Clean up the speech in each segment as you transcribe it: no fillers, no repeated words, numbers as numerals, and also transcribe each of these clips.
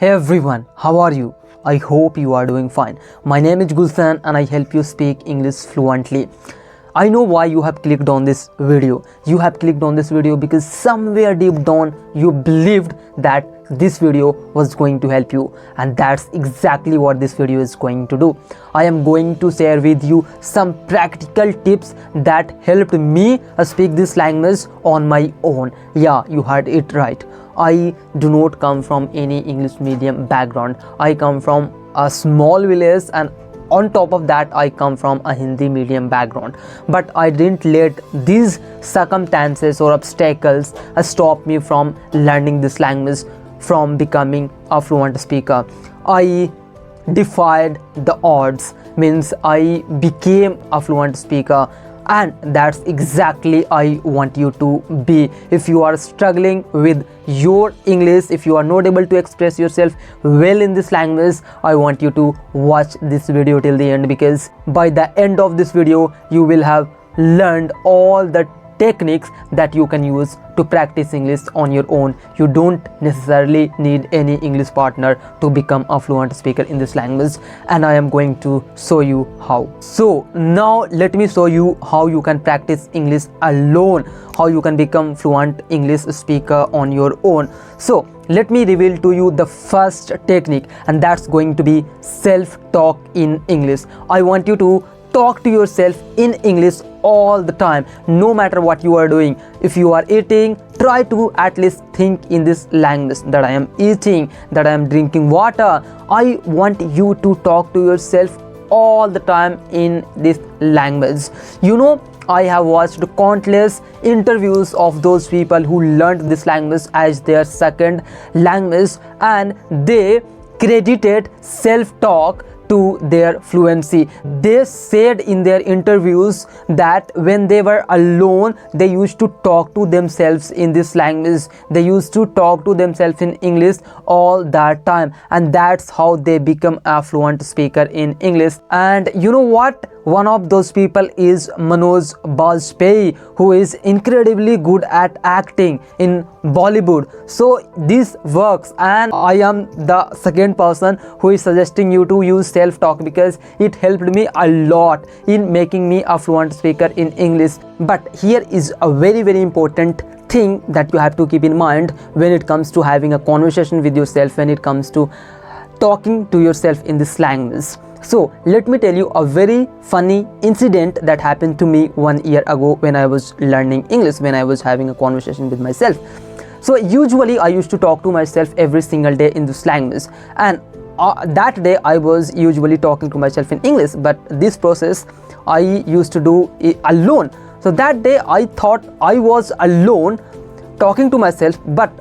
Hey everyone, how are you? I hope you are doing fine. My name is Gulsan and I help you speak English fluently. I know why you have clicked on this video. You have clicked on this video because somewhere deep down you believed that this video was going to help you, and that's exactly what this video is going to do. I am going to share with you some practical tips that helped me speak this language on my own. Yeah, you heard it right. I do not come from any English medium background. I come from a small village, and on top of that I come from a Hindi medium background. But I didn't let these circumstances or obstacles stop me from learning this language, from becoming a fluent speaker. I defied the odds, means I became a fluent speaker, and that's exactly I want you to be. If you are struggling with your English, if you are not able to express yourself well in this language, I want you to watch this video till the end, because by the end of this video you will have learned all the techniques that you can use to practice English on your own. You don't necessarily need any English partner to become a fluent speaker in this language, and I am going to show you how. So now let me show you how you can practice English alone, how you can become fluent English speaker on your own. So let me reveal to you the first technique, and that's going to be self-talk in English. I want you to talk to yourself in English all the time, no matter what you are doing. If you are eating, try to at least think in this language, that I am eating, that I am drinking water. I want you to talk to yourself all the time in this language. You know, I have watched countless interviews of those people who learned this language as their second language, and they credited self-talk to their fluency. They said in their interviews that when they were alone, they used to talk to themselves in this language. They used to talk to themselves in English all that time, and that's how they become a fluent speaker in English. And you know what? One of those people is Manoj Bajpayee, who is incredibly good at acting in Bollywood. So this works, and I am the second person who is suggesting you to use self-talk, because it helped me a lot in making me a fluent speaker in English. But here is a very important thing that you have to keep in mind when it comes to having a conversation with yourself, when it comes to talking to yourself in this language. So let me tell you a very funny incident that happened to me 1 year ago when I was learning English, when I was having a conversation with myself. So usually I used to talk to myself every single day in this language, and that day I was usually talking to myself in English, but this process I used to do alone. So that day I thought I was alone talking to myself, but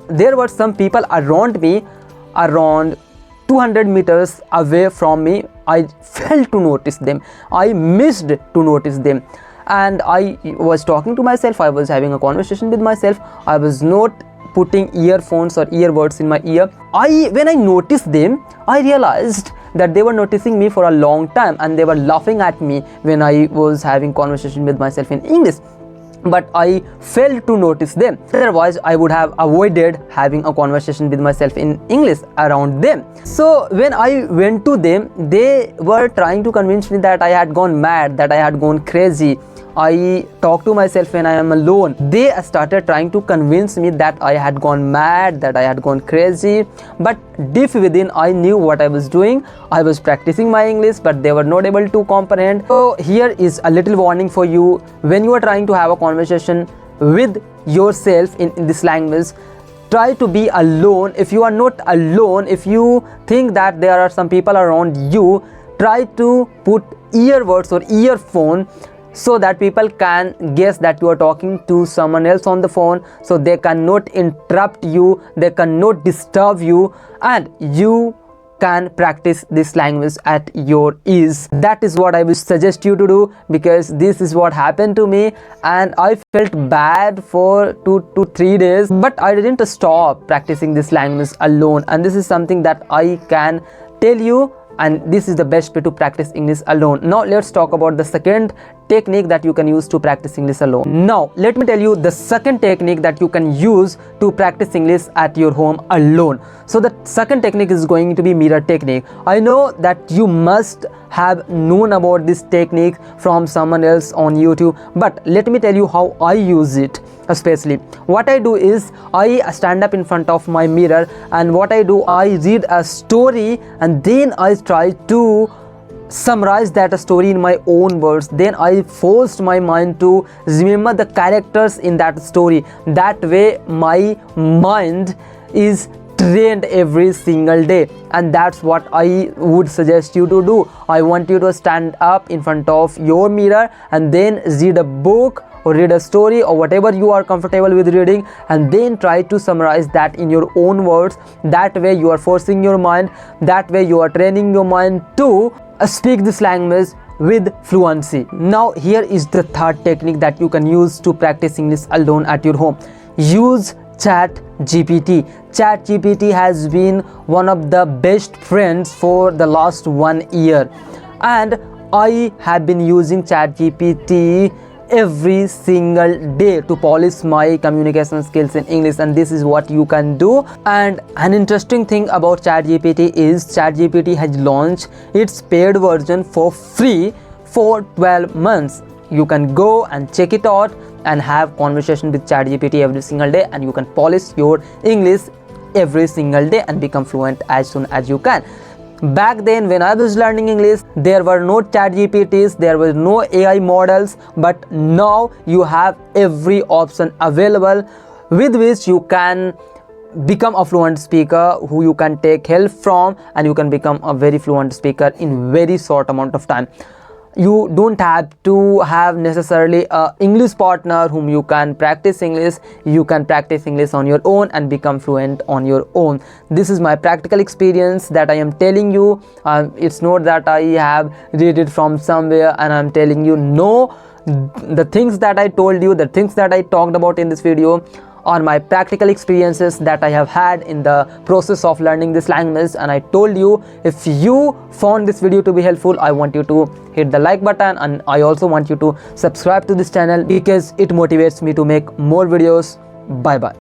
there were some people around me, around 200 meters away from me. I failed to notice them. I missed to notice them, and I was talking to myself. I was having a conversation with myself. I was not putting earphones or earbuds in my ear. When I noticed them, I realized that they were noticing me for a long time, and they were laughing at me when I was having conversation with myself in English. But I failed to notice them. Otherwise, I would have avoided having a conversation with myself in English around them. So when I went to them, they were trying to convince me that I had gone mad, that I had gone crazy. I talk to myself when I am alone. They started trying to convince me that I had gone mad, that I had gone crazy. But deep within, I knew what I was doing. I was practicing my English, but they were not able to comprehend. So here is a little warning for you. When you are trying to have a conversation with yourself in this language, try to be alone. If you are not alone, if you think that there are some people around you, try to put earbuds or earphone, so that people can guess that you are talking to someone else on the phone, so they cannot interrupt you, they cannot disturb you, and you can practice this language at your ease. That is what I would suggest you to do, because this is what happened to me, and I felt bad for 2 to 3 days, but I didn't stop practicing this language alone. And this is something that I can tell you, and this is the best way to practice English alone. Now let's talk about the second technique that you can use to practice English alone. Now let me tell you the second technique that you can use to practice English at your home alone. So the second technique is going to be mirror technique. I know that you must have known about this technique from someone else on YouTube, but let me tell you how I use it. Especially what I do is I stand up in front of my mirror, and what I do, I read a story and then I try to summarize that story in my own words. Then I forced my mind to remember the characters in that story. That way my mind is trained every single day, and that's what I would suggest you to do. I want you to stand up in front of your mirror and then read a book or read a story or whatever you are comfortable with reading, and then try to summarize that in your own words. That way you are forcing your mind, that way you are training your mind to speak this language with fluency. Now here is the third technique that you can use to practice English alone at your home. Use ChatGPT. ChatGPT has been one of the best friends for the last 1 year, and I have been using ChatGPT every single day to polish my communication skills in English, and this is what you can do. And an interesting thing about ChatGPT is ChatGPT has launched its paid version for free for 12 months. You can go and check it out and have conversation with ChatGPT every single day, and you can polish your English every single day and become fluent as soon as you can. Back then when I was learning English, there were no ChatGPTs, there were no AI models, but now you have every option available with which you can become a fluent speaker, who you can take help from, and you can become a very fluent speaker in very short amount of time. You don't have to have necessarily a English partner whom you can practice English. You can practice English on your own and become fluent on your own. This is my practical experience that I am telling you. It's not that I have read it from somewhere and I'm telling you. No, the things that I told you, the things that I talked about in this video are my practical experiences that I have had in the process of learning this language. And I told you, if you found this video to be helpful, I want you to hit the like button, and I also want you to subscribe to this channel because it motivates me to make more videos. Bye bye.